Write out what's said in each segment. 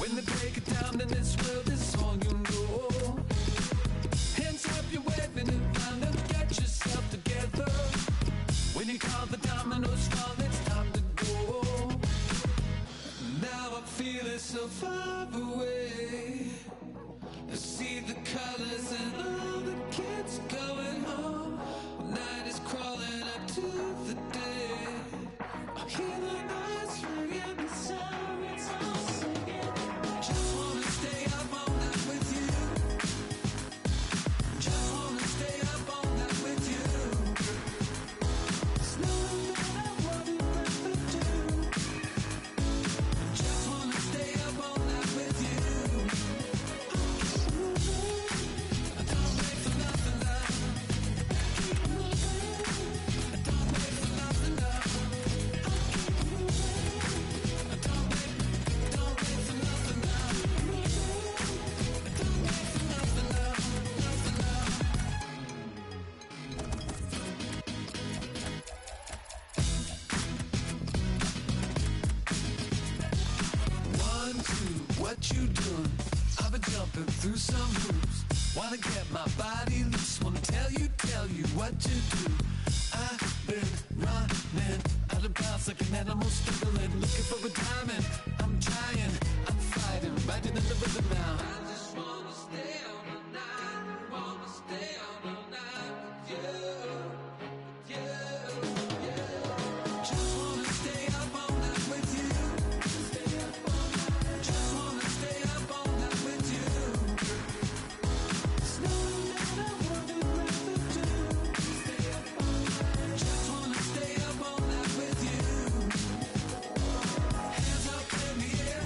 When they break it down, then this world is all you know. Hands up, you're waving it round and get yourself together. When you call the dominoes fall, it's time to go. Now I feel it so far away. I see the colors and all the kids going home. Night is crawling up to the day. I hear the noise ringing, the sirens all singing. Just wanna stay up all night with you. Just wanna stay up all night with you. There's nothing that I wouldn't rather do. Just wanna stay up all night with you. Don't wait for nothing now. Keep moving. Don't wait for nothing now. Keep moving. Don't wait for nothing now. Don't wait for nothing now. Nothing now. One, two, what you doing? I've been jumping through some hoops. Wanna get my body loose. Wanna tell you what to do. I've been running out of bounds like an animal struggling, looking for a diamond. I'm trying, I'm fighting, riding in the rhythm now. I just wanna stay out all night. Wanna stay out all night with you. Just wanna stay up all night with you. Stay up all night. Just wanna stay up all night with you. There's nothing that I wouldn't rather do. Stay up all night. Just wanna stay up all night with you. Hands up in the air.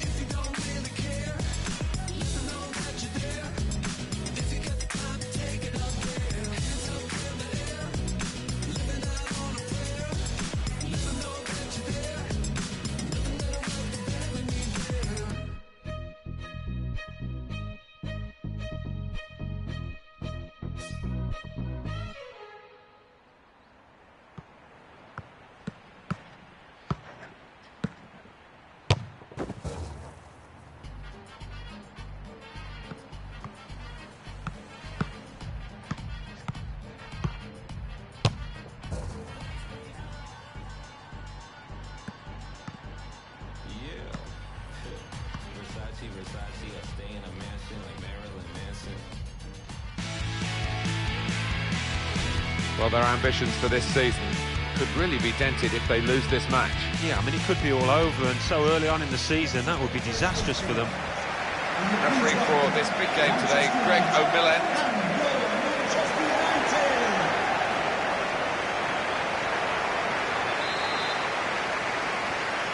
If you don't really care, let them know that you're there. If you got the time to take it up there. Hands up in the air. Living out on a prayer. Let them know that you're there. Nothing that I wouldn't rather need there. Yeah. Versace, I stay in a mansion like Marilyn Manson. Well, their ambitions for this season could really be dented if they lose this match. Yeah, I mean, it could be all over, and so early on in the season, that would be disastrous for them. Refereeing for this big game today, Greg O'Millan.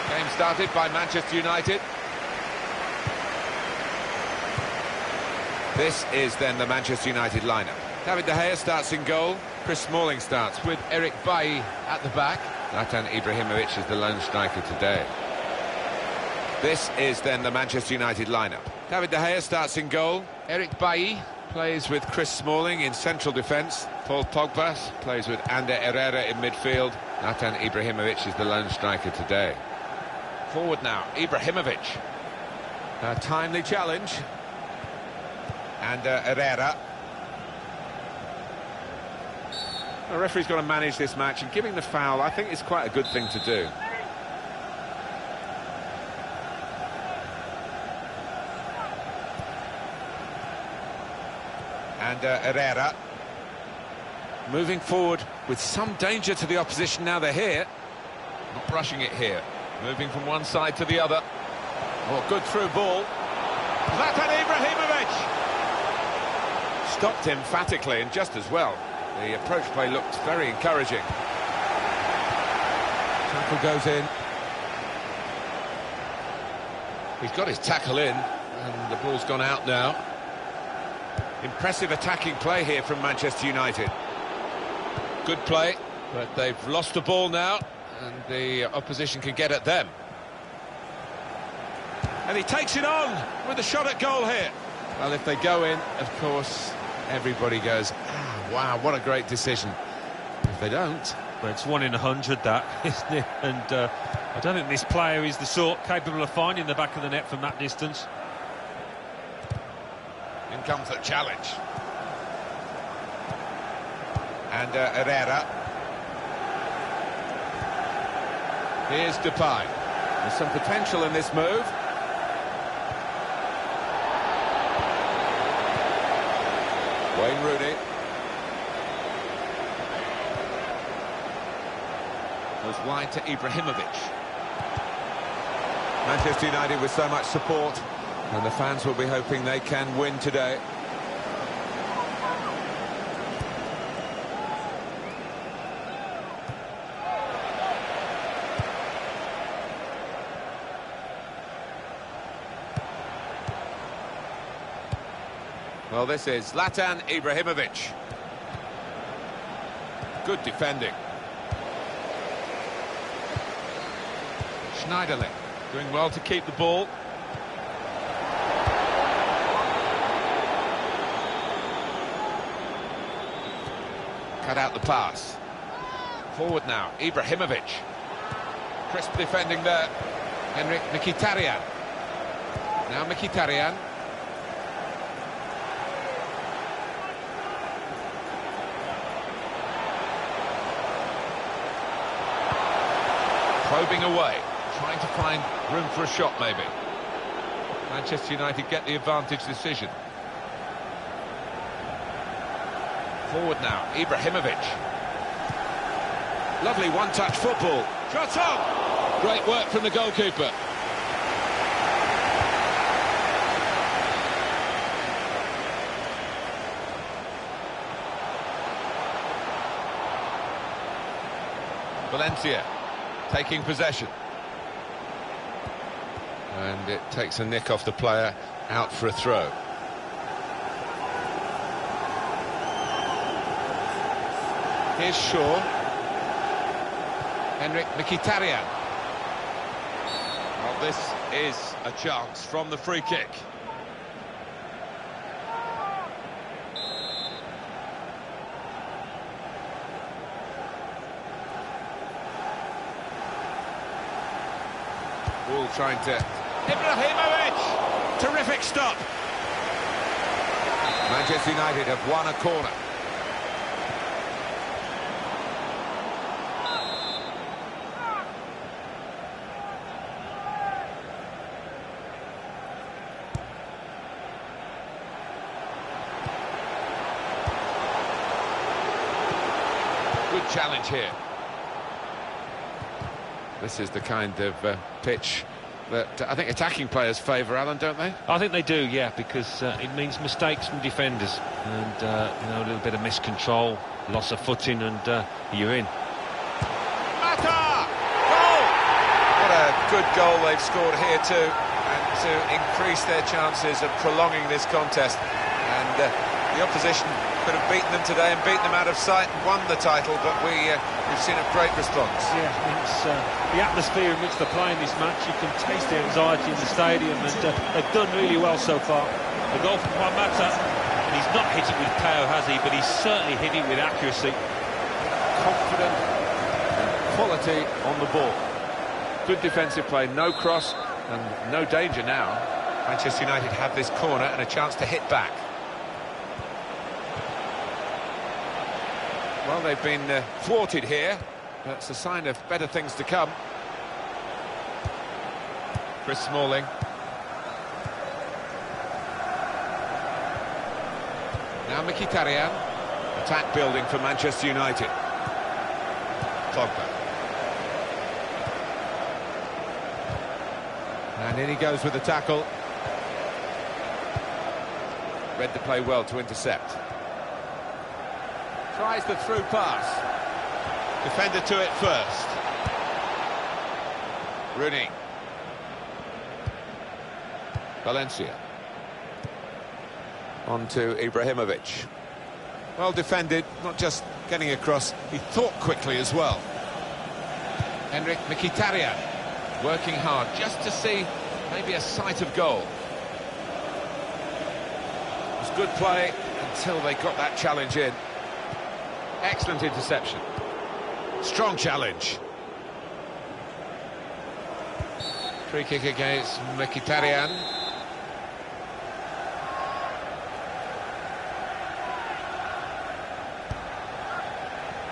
Game started by Manchester United. This is then the Manchester United lineup. David De Gea starts in goal. Chris Smalling starts with Eric Bailly at the back. Zlatan Ibrahimovic is the lone striker today. This is then the Manchester United lineup. David De Gea starts in goal. Eric Bailly plays with Chris Smalling in central defence. Paul Pogba plays with Ander Herrera in midfield. Zlatan Ibrahimovic is the lone striker today. Forward now, Ibrahimovic. A timely challenge. Ander Herrera. The referee's got to manage this match, and giving the foul, I think, is quite a good thing to do. And Herrera moving forward with some danger to the opposition. Now they're here, not rushing it here, moving from one side to the other. Oh, good through ball. Zlatan Ibrahimovic stopped emphatically, and just as well. The approach play looked very encouraging. Tackle goes in. He's got his tackle in, and the ball's gone out now. Impressive attacking play here from Manchester United. Good play, but they've lost the ball now, and the opposition can get at them. And he takes it on with a shot at goal here. Well, if they go in, of course, everybody goes, ah, wow, what a great decision. If they don't, But it's 1 in 100, that, isn't it? And I don't think this player is the sort capable of finding the back of the net from that distance. In comes the challenge. And Herrera. Here's Depay. There's some potential in this move. Wayne Rooney. Goes wide to Ibrahimovic. Manchester United with so much support, and the fans will be hoping they can win today. Well, this is Zlatan Ibrahimovic. Good defending. Schneiderlin doing well to keep the ball. Cut out the pass. Forward now, Ibrahimovic. Crisp defending there. Henrik Mkhitaryan. Now Mkhitaryan. Probing away, trying to find room for a shot maybe. Manchester United get the advantage decision. Forward now, Ibrahimovic. Lovely one-touch football. Shot on! Great work from the goalkeeper. Valencia taking possession. And it takes a nick off the player, out for a throw. Here's Shaw. Henrik Mkhitaryan. Well, this is a chance from the free kick. All trying to... Ibrahimovic! Terrific stop! Manchester United have won a corner. Good challenge here. This is the kind of pitch that I think attacking players favour, Alan, don't they? I think they do, yeah, because it means mistakes from defenders and you know, a little bit of miscontrol, loss of footing, and you're in. Mata! Goal! What a good goal they've scored here too, and to increase their chances of prolonging this contest. And the opposition could have beaten them today and beaten them out of sight and won the title, but we've seen a great response. Yeah, it's the atmosphere in which they're playing this match. You can taste the anxiety in the stadium, and they've done really well so far. The goal from Juan Mata, and he's not hit it with power, has he? But he's certainly hit it with accuracy. Confident and quality on the ball. Good defensive play, no cross and no danger now. Manchester United have this corner and a chance to hit back. Well, they've been thwarted here. That's a sign of better things to come. Chris Smalling. Now Mkhitaryan. Attack building for Manchester United. Pogba. And in he goes with the tackle. Read the play well to intercept. Tries the through pass. Defender to it first. Rooney. Valencia. On to Ibrahimovic. Well defended, not just getting across, he thought quickly as well. Henrik Mkhitaryan working hard just to see maybe a sight of goal. It was good play until they got that challenge in. Excellent interception. Strong challenge. Free kick against Mkhitaryan.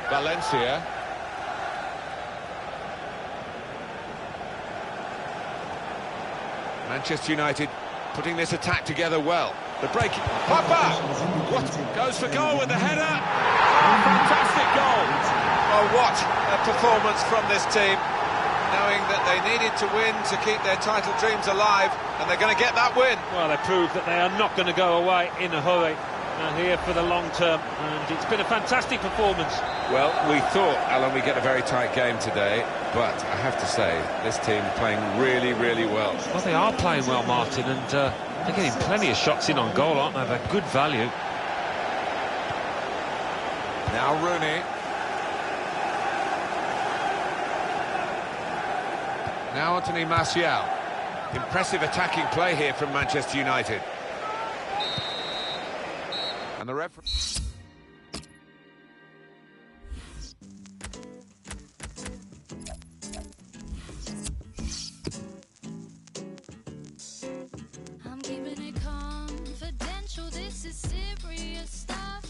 Valencia. Manchester United putting this attack together well. The break. Papa! What? Goes for goal with the header. Oh, fantastic goal. Oh, what a performance from this team. Knowing that they needed to win to keep their title dreams alive, and they're going to get that win. Well, they proved that they are not going to go away in a hurry. They're here for the long term, and it's been a fantastic performance. Well, we thought, Alan, we'd get a very tight game today, but I have to say, this team playing really, really well. Well, they are playing well, Martin, and they're getting plenty of shots in on goal, aren't they? They're good value. Now Rooney. Now Anthony Martial. Impressive attacking play here from Manchester United. And the referee... I'm keeping it confidential, this is serious stuff.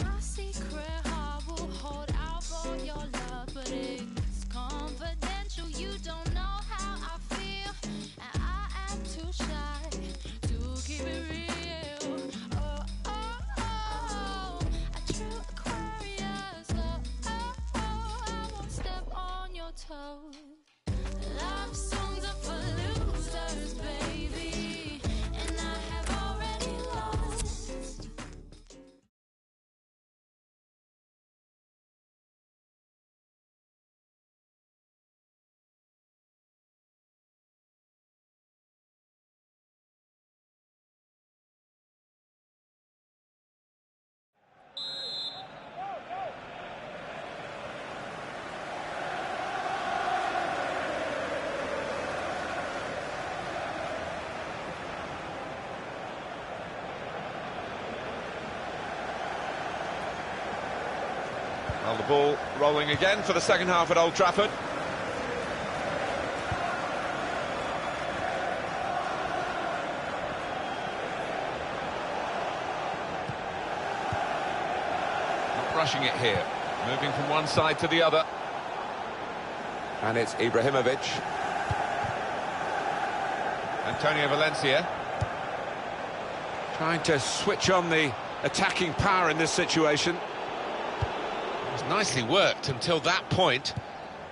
My secret heart will hold out for your love, but it's confidential, you don't know how I feel, and I am too shy to keep it real. Oh, oh, oh, a true Aquarius. Oh, oh, oh, I won't step on your toes. Love songs are for losers, baby, and I have already lost. Well, the ball rolling again for the second half at Old Trafford. Not rushing it here. Moving from one side to the other. And it's Ibrahimovic. Antonio Valencia. Trying to switch on the attacking power in this situation. It was nicely worked until that point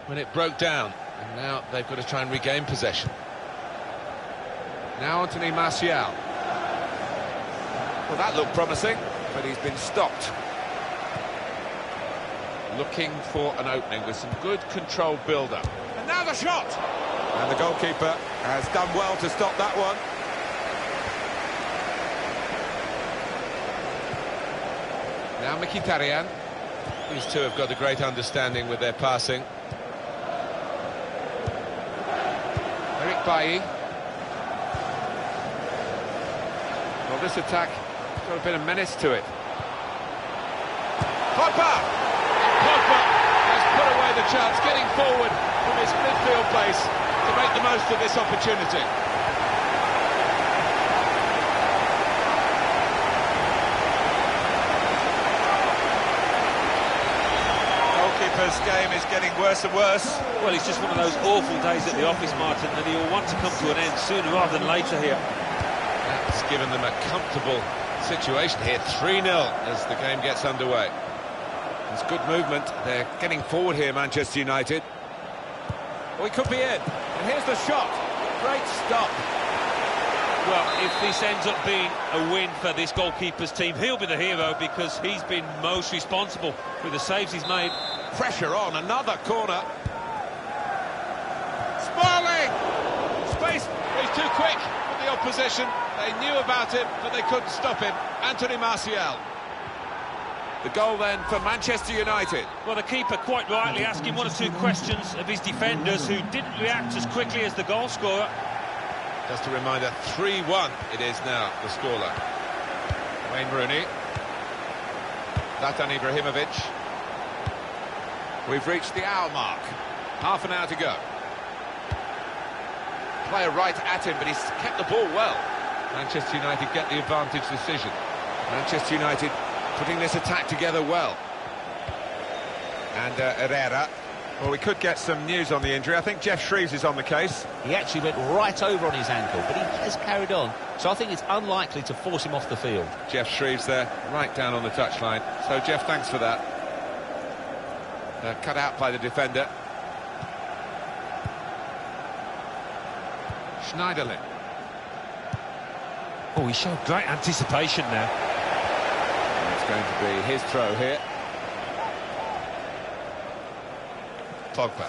when it broke down, and now they've got to try and regain possession. Now Anthony Martial. Well, that looked promising, but he's been stopped. Looking for an opening with some good controlled build-up. And now the shot! And the goalkeeper has done well to stop that one. Now Mkhitaryan. These two have got a great understanding with their passing. Eric Bailly. Well, this attack has got a bit of menace to it. Pogba! Pogba has put away the chance, getting forward from his midfield place to make the most of this opportunity. Goalkeeper's game is getting worse and worse. Well, it's just one of those awful days at the office, Martin, and he'll want to come to an end sooner rather than later here. That's given them a comfortable situation here, 3-0 as the game gets underway. It's good movement. They're getting forward here, Manchester United. Oh, he could be in. And here's the shot. Great stop. Well, if this ends up being a win for this goalkeeper's team, he'll be the hero because he's been most responsible with the saves he's made. Pressure on, another corner. Smalling! Space, he's too quick for the opposition. They knew about him, but they couldn't stop him. Anthony Martial. The goal then for Manchester United. Well, the keeper quite rightly asking one or two questions of his defenders who didn't react as quickly as the goal scorer. Just a reminder, 3-1 it is now, the scoreline. Wayne Rooney. Zlatan Ibrahimovic. We've reached the hour mark. Half an hour to go. Player right at him, but he's kept the ball well. Manchester United get the advantage decision. Manchester United putting this attack together well. And Herrera. Well, we could get some news on the injury. I think Jeff Shreves is on the case. He actually went right over on his ankle, but he has carried on. So I think it's unlikely to force him off the field. Jeff Shreves there, right down on the touchline. So, Jeff, thanks for that. Cut out by the defender. Schneiderlin. Oh, he showed great anticipation there. And it's going to be his throw here. Pogba.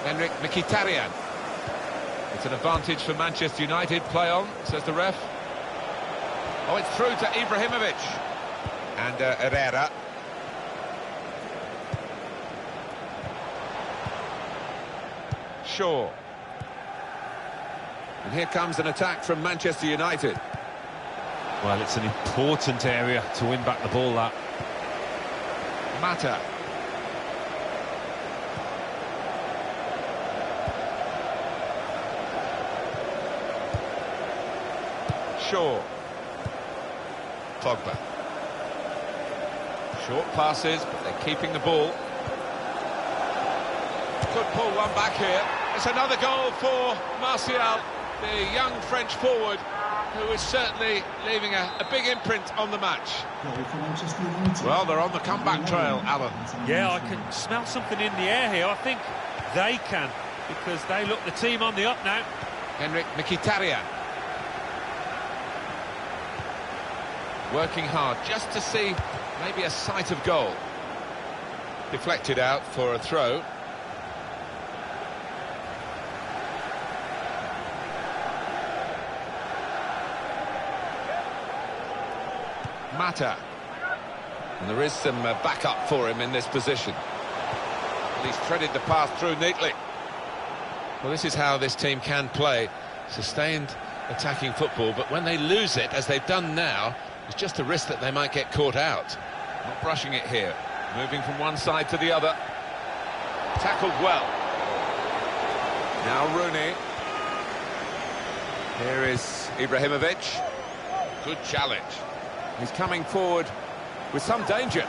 Henrik Mkhitaryan. It's an advantage for Manchester United. Play on, says the ref. Oh, it's through to Ibrahimovic. And Herrera. Shaw. And here comes an attack from Manchester United. Well, it's an important area to win back the ball, that. Mata. Shaw. Pogba. Short passes, but they're keeping the ball. Could pull one back here. It's another goal for Martial, the young French forward, who is certainly leaving a big imprint on the match. Well, they're on the comeback trail, Alan. Yeah, I can smell something in the air here. I think they can, because they look the team on the up now. Henrik Mkhitaryan. Working hard just to see maybe a sight of goal. Deflected out for a throw. Mata. And there is some backup for him in this position. And he's threaded the pass through neatly. Well, this is how this team can play. Sustained attacking football, but when they lose it, as they've done now, it's just a risk that they might get caught out. Not brushing it here. Moving from one side to the other. Tackled well. Now Rooney. Here is Ibrahimovic. Good challenge. He's coming forward with some danger.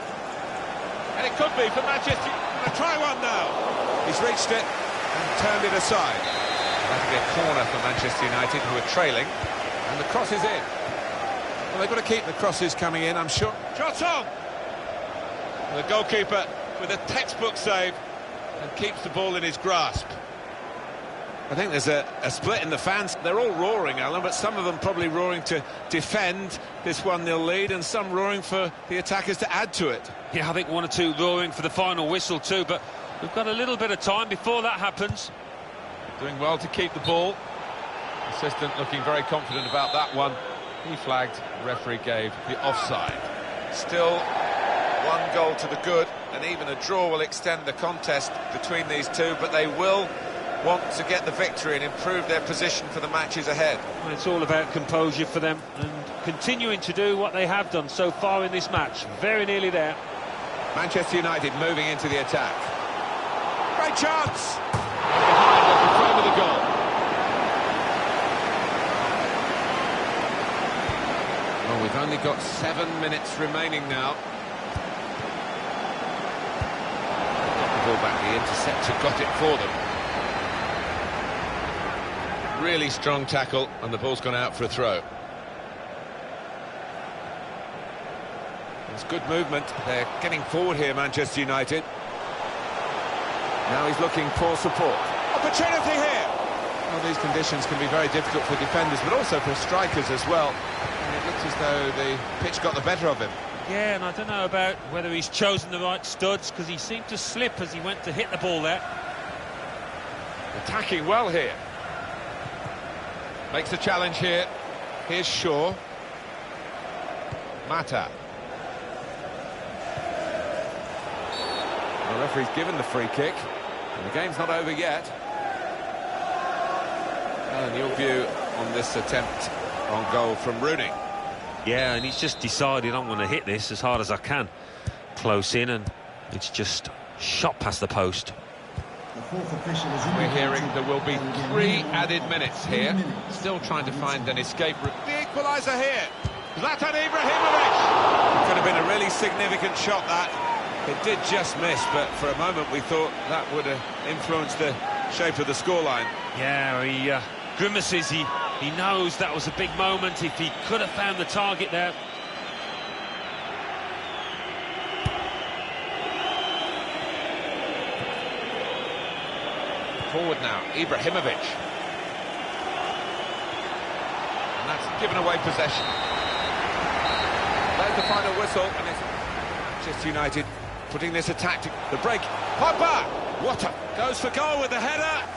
And it could be for Manchester. Gonna try one now. He's reached it and turned it aside. That'll be a corner for Manchester United, who are trailing. And the cross is in. Well, they've got to keep the crosses coming in, I'm sure. Shot on! And the goalkeeper with a textbook save and keeps the ball in his grasp. I think there's a split in the fans. They're all roaring, Alan, but some of them probably roaring to defend this 1-0 lead, and some roaring for the attackers to add to it. Yeah, I think one or two roaring for the final whistle too, but we've got a little bit of time before that happens. Doing well to keep the ball. Assistant looking very confident about that one. He flagged, the referee gave the offside. Still 1 goal to the good, and even a draw will extend the contest between these two, but they will want to get the victory and improve their position for the matches ahead. Well, it's all about composure for them and continuing to do what they have done so far in this match. Very nearly there. Manchester United moving into the attack. Great chance! Behind at the frame of the goal. Well, we've only got 7 minutes remaining now. Got the ball back, the interceptor got it for them. Really strong tackle, and the ball's gone out for a throw. It's good movement. They're getting forward here, Manchester United. Now he's looking for support. Opportunity here! Well, these conditions can be very difficult for defenders, but also for strikers as well. And it looks as though the pitch got the better of him. Yeah, and I don't know about whether he's chosen the right studs, because he seemed to slip as he went to hit the ball there. Attacking well here. Makes a challenge here. Here's Shaw. Mata. The referee's given the free kick, and the game's not over yet. And your view on this attempt on goal from Rooney? Yeah, and he's just decided I'm going to hit this as hard as I can. Close in and It's just shot past the post. We're hearing there will be 3 added minutes here. Still trying to find an escape route. The equaliser here. Zlatan Ibrahimovic. Could have been a really significant shot, that. It did just miss, but for a moment we thought that would have influenced the shape of the scoreline. Yeah, he grimaces. He knows that was a big moment. If he could have found the target there. Forward now, Ibrahimovic. And that's given away possession. There's the final whistle, and it's Manchester United putting this attack to the break. Pogba! What a... goes for goal with the header.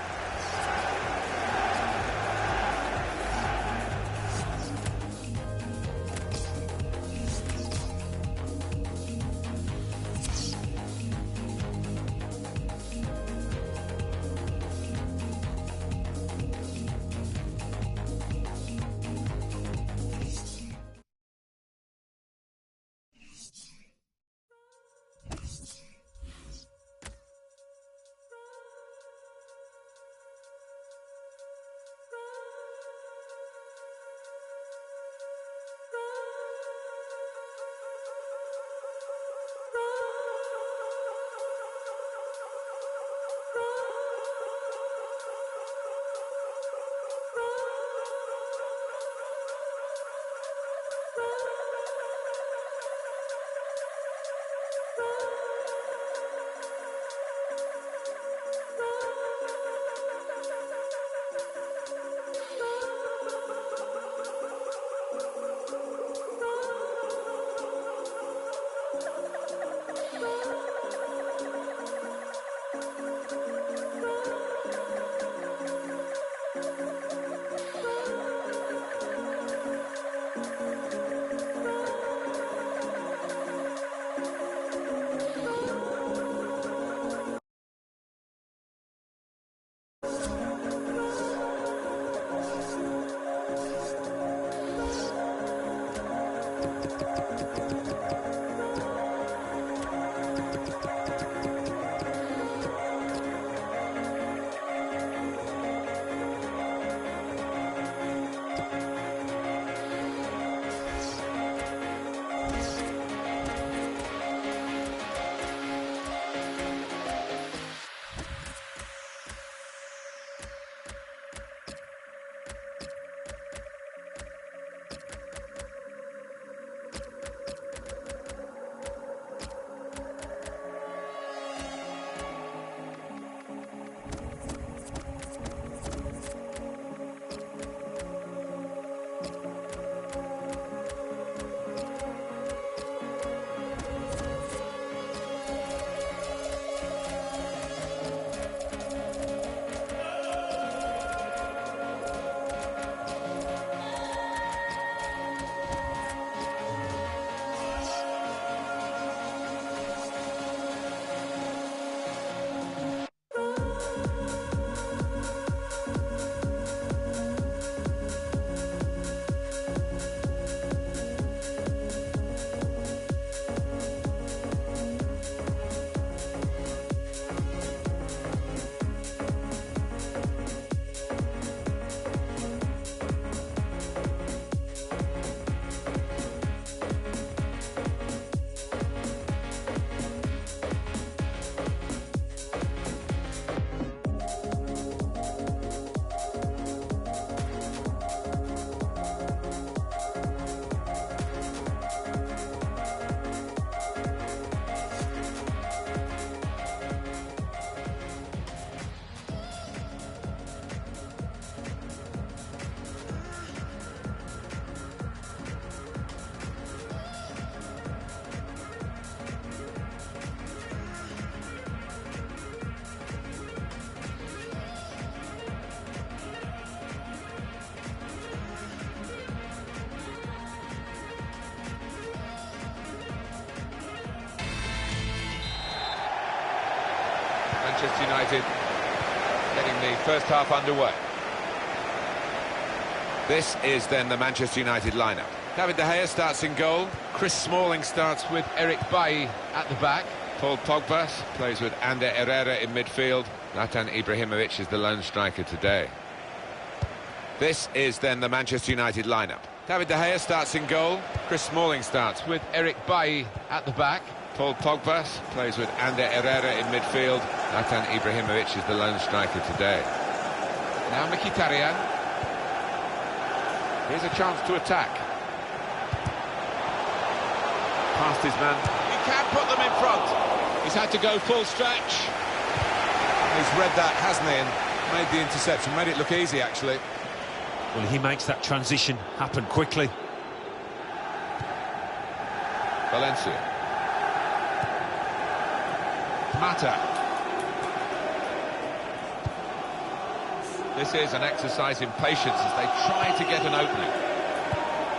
Manchester United getting the first half underway. This is then the Manchester United lineup. David De Gea starts in goal. Chris Smalling starts with Eric Bailly at the back. Paul Pogba plays with Ander Herrera in midfield. Zlatan Ibrahimovic is the lone striker today. This is then the Manchester United lineup. David De Gea starts in goal. Chris Smalling starts with Eric Bailly at the back. Paul Pogba plays with Ander Herrera in midfield. Zlatan Ibrahimovic is the lone striker today. Now Mkhitaryan. Here's a chance to attack. Past his man. He can put them in front. He's had to go full stretch. He's read that, hasn't he, and made the interception. Made it look easy, actually. Well, he makes that transition happen quickly. Valencia. Mata. This is an exercise in patience as they try to get an opening.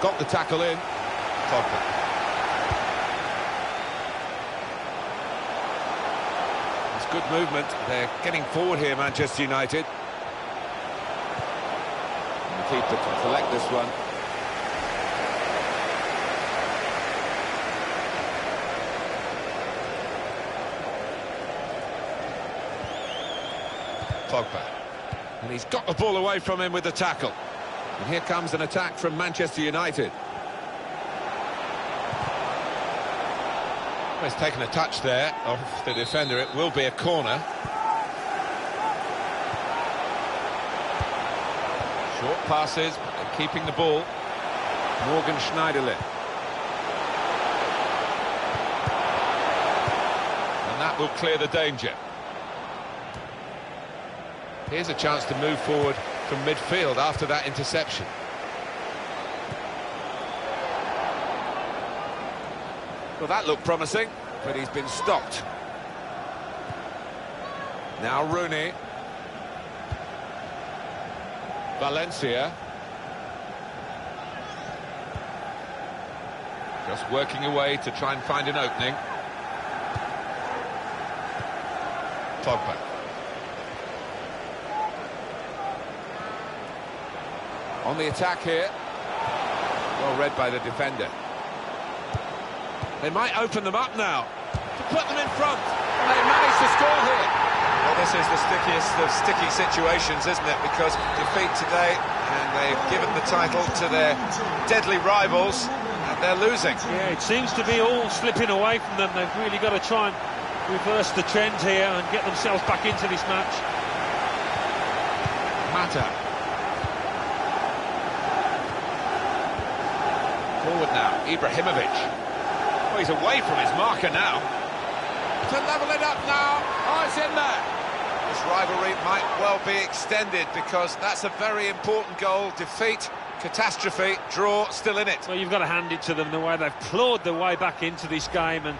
Got the tackle in. Pogba. It's good movement. They're getting forward here, Manchester United. The keeper can collect this one. Pogba. And he's got the ball away from him with the tackle. And here comes an attack from Manchester United. Well, he's taken a touch there off the defender. It will be a corner. Short passes, but they're keeping the ball. Morgan Schneiderlin. And that will clear the danger. Here's a chance to move forward from midfield after that interception. Well, that looked promising, but he's been stopped. Now Rooney. Valencia. Just working away to try and find an opening. Pogba. On the attack here. Well read by the defender. They might open them up now to put them in front. And they managed to score here. Well, this is the stickiest of sticky situations, isn't it? Because defeat today, and they've given the title to their deadly rivals, and they're losing. Yeah, it seems to be all slipping away from them. They've really got to try and reverse the trend here and get themselves back into this match. Mata. Forward now, Ibrahimovic. Oh, he's away from his marker now. To level it up now. Oh, it's in there. This rivalry might well be extended because that's a very important goal. Defeat, catastrophe, draw, still in it. Well, you've got to hand it to them, the way they've clawed their way back into this game and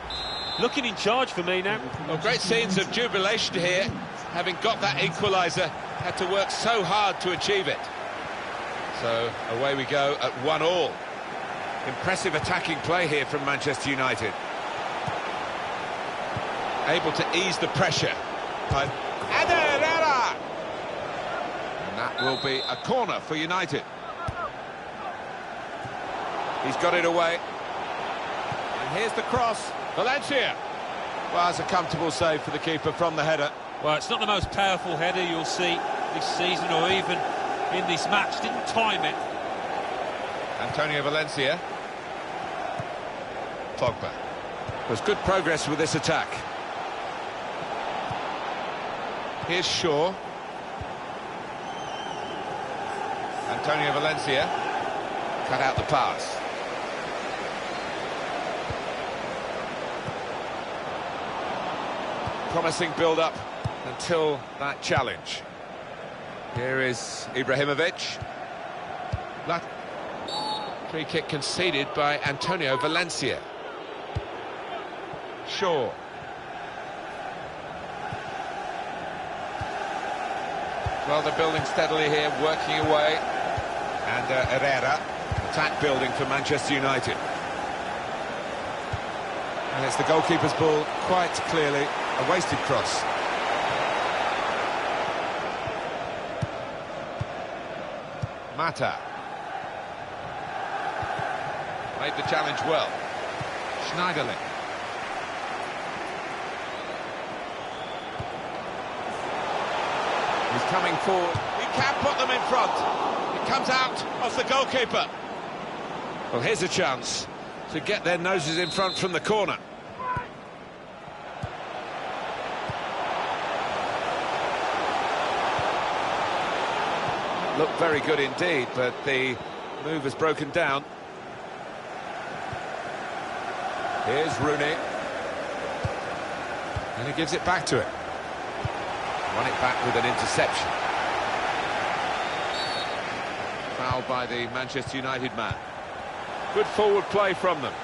looking in charge for me now. Well, great scenes of jubilation here. Having got that equaliser, had to work so hard to achieve it. So away we go at 1-1. Impressive attacking play here from Manchester United. Able to ease the pressure by Ander Herrera. And that will be a corner for United. He's got it away. And here's the cross. Valencia. Well, it's a comfortable save for the keeper from the header. Well, it's not the most powerful header you'll see this season or even in this match. Didn't time it. Antonio Valencia. Pogba. There's good progress with this attack. Here's Shaw. Antonio Valencia. Cut out the pass. Promising build-up until that challenge. Here is Ibrahimovic. Free kick conceded by Antonio Valencia. Shaw. Well, they're building steadily here, working away. And Herrera, attack building for Manchester United. And it's the goalkeeper's ball, quite clearly a wasted cross. Mata. Made the challenge well. Schneiderlin. He's coming forward. He can put them in front. It comes out off the goalkeeper. Well, here's a chance to get their noses in front from the corner. Looked very good indeed, but the move has broken down. Here's Rooney. And he gives it back to him. Won it back with an interception. Foul by the Manchester United man. Good forward play from them.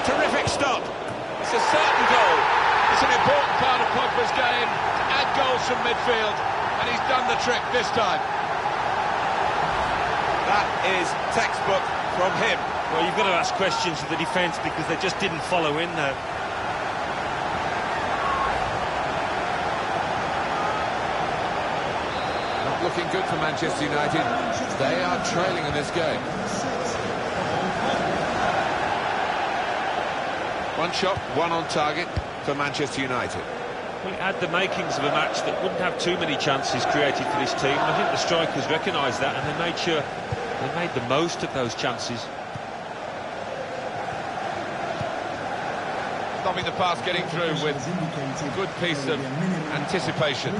Terrific stop. It's a certain goal. It's an important part of Pogba's game to add goals from midfield, and he's done the trick this time. That is textbook from him. Well, you've got to ask questions of the defence because they just didn't follow in there. Not looking good for Manchester United. They are trailing in this game. One shot, one on target for Manchester United. Well, it had the makings of a match that wouldn't have too many chances created for this team. I think the strikers recognised that and they made sure they made the most of those chances. Stopping the pass, getting through with a good piece of anticipation.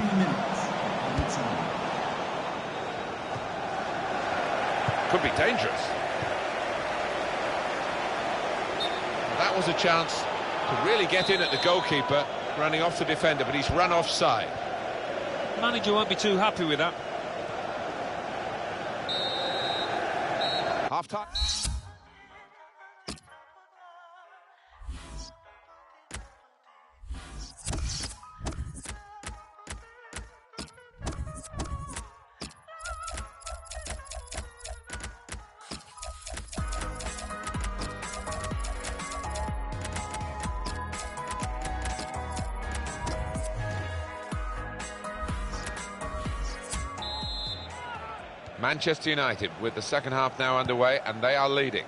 Could be dangerous. That was a chance to really get in at the goalkeeper, running off the defender, but he's run offside. The manager won't be too happy with that. Half-time. Manchester United with the second half now underway, and they are leading.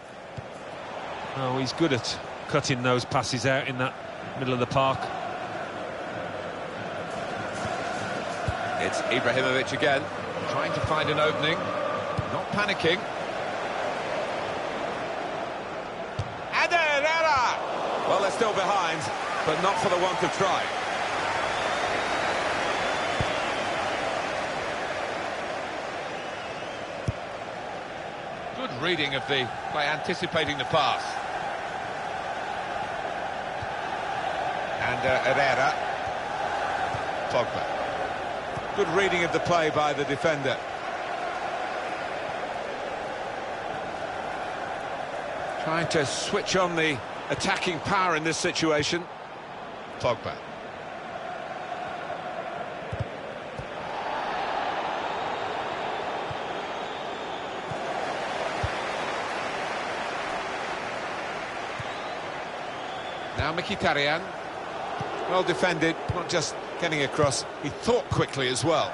Oh, he's good at cutting those passes out in that middle of the park. It's Ibrahimovic again, trying to find an opening, not panicking. And Herrera! Well, they're still behind, but not for the want of trying. Good reading of the play, anticipating the pass. And Herrera. Pogba. Good reading of the play by the defender. Trying to switch on the attacking power in this situation. Pogba. Now Mkhitaryan, well defended, not just getting across, he thought quickly as well.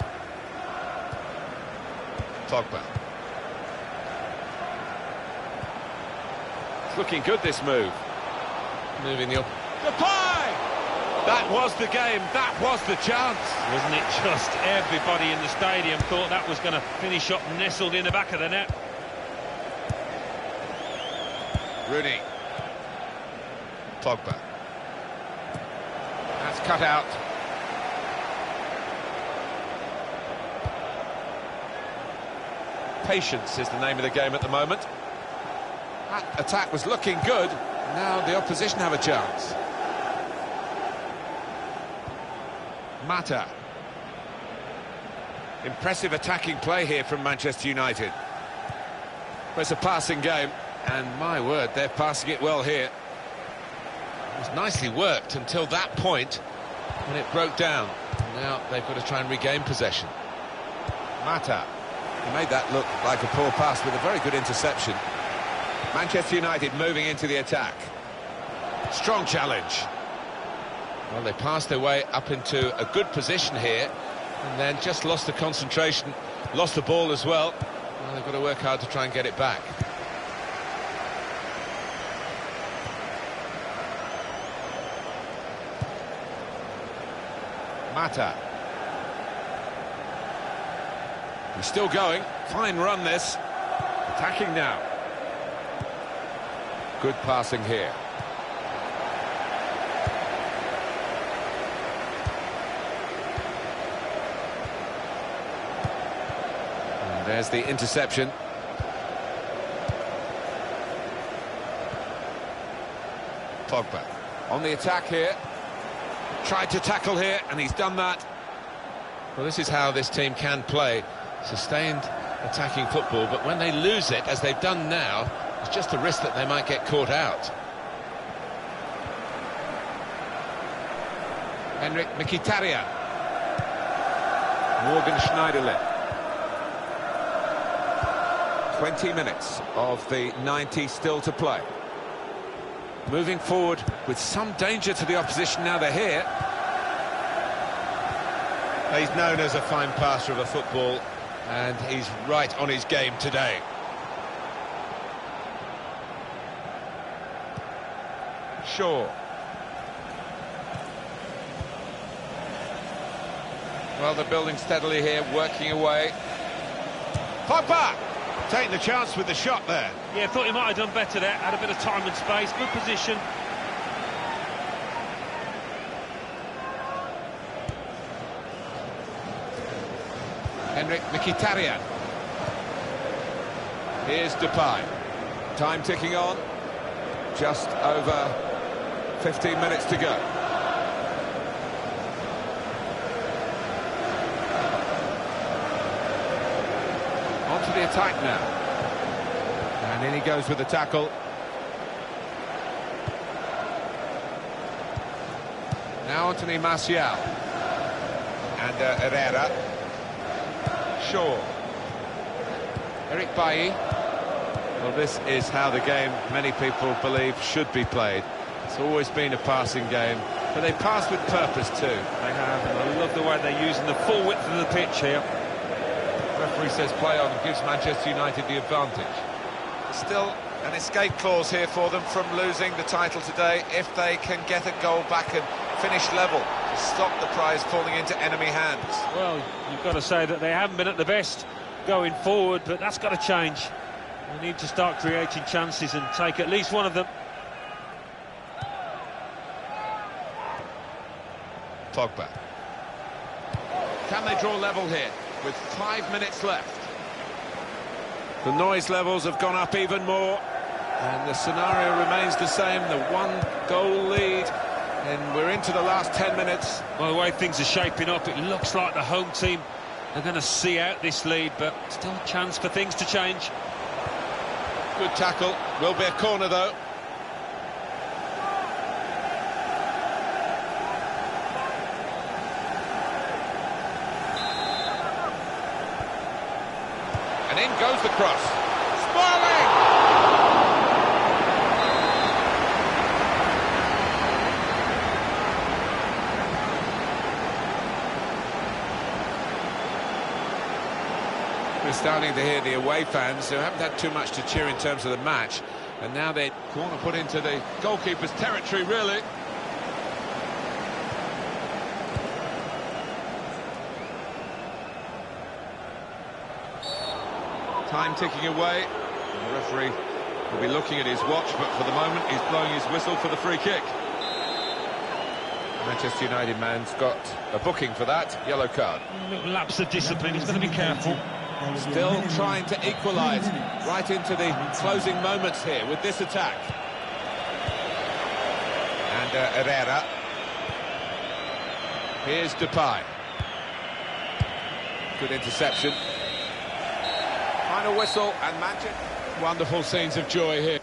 Pogba. It's looking good, this move. Moving the pie! That was the game, that was the chance. Wasn't it just everybody in the stadium thought that was going to finish up nestled in the back of the net. Rooney. Pogba. That's cut out. Patience is the name of the game at the moment. That attack was looking good. Now the opposition have a chance. Mata. Impressive attacking play here from Manchester United. Well, it's a passing game, and my word, they're passing it well here. It was nicely worked until that point when it broke down. Now they've got to try and regain possession. Mata. He made that look like a poor pass with a very good interception. Manchester United moving into the attack. Strong challenge. Well, they passed their way up into a good position here and then just lost the concentration, lost the ball as well. Well, they've got to work hard to try and get it back. Mata. He's still going. Fine run this. Attacking now. Good passing here. And there's the interception. Pogba on the attack here. Tried to tackle here, and he's done that. Well, this is how this team can play. Sustained attacking football, but when they lose it, as they've done now, it's just a risk that they might get caught out. Henrik Mkhitaryan. Morgan Schneiderlin. 20 minutes of the 90 still to play. Moving forward with some danger to the opposition now they're here. He's known as a fine passer of a football, and he's right on his game today. Shaw. Well, they're building steadily here, working away. Pogba! Taking the chance with the shot there. Yeah, thought he might have done better there. Had a bit of time and space, good position. Henrik Mkhitaryan. Here's Depay. Time ticking on. Just over 15 minutes to go. On to the attack now. And in he goes with the tackle. Now Anthony Martial. And Herrera. Shaw. Eric Bailly. Well, this is how the game, many people believe, should be played. It's always been a passing game, but they pass with purpose too. They have, and I love the way they're using the full width of the pitch here. The referee says play on and gives Manchester United the advantage. Still an escape clause here for them from losing the title today if they can get a goal back and finish level to stop the prize falling into enemy hands. Well, you've got to say that they haven't been at the best going forward, but that's got to change. They need to start creating chances and take at least one of them. Pogba. Can they draw level here with 5 minutes left? The noise levels have gone up even more, and the scenario remains the same, the one-goal lead, and we're into the last 10 minutes. Well, the way things are shaping up, it looks like the home team are going to see out this lead, but still a chance for things to change. Good tackle, will be a corner though. And in goes the cross. Smalling! We're starting to hear the away fans who haven't had too much to cheer in terms of the match, and now they corner put into the goalkeeper's territory, really. Time ticking away. The referee will be looking at his watch, but for the moment he's blowing his whistle for the free kick. Manchester United man's got a booking for that, yellow card. A little lapse of discipline, he's going to be careful. Still trying to equalise right into the closing moments here with this attack. And Herrera. Here's Depay. Good interception. Final whistle, and Manchester. Wonderful scenes of joy here.